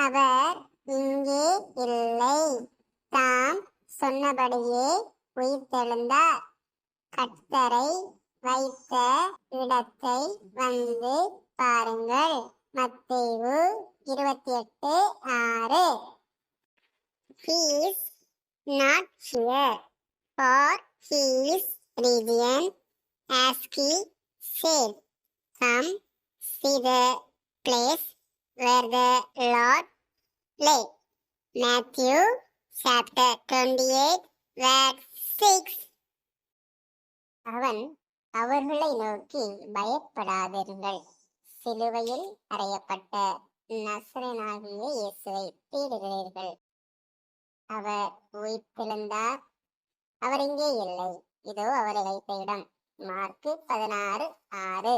அவர் இங்கே இல்லை. தாம் சொன்னபடியே உயிர்த்தெழுந்தார். கர்த்தரை வைத்த இடத்தை வந்து பாருங்கள். மத்தேயு 28:6. He is not here, for he is risen, as he said. Come see the place where the Lord lay. Matthew chapter 28 verse 6. அவன் அவர்களை நோக்கி, பயப்படாதீர்கள். சிலுவையில் அறையப்பட்ட நசரேயனாகிய இயேசுவை தேடுகிறீர்கள். அவர் உயிர்த்தெழுந்தார். அவர் இங்கே இல்லை. இதோ அவரை வைத்த இடம். மார்க்கு 16:6.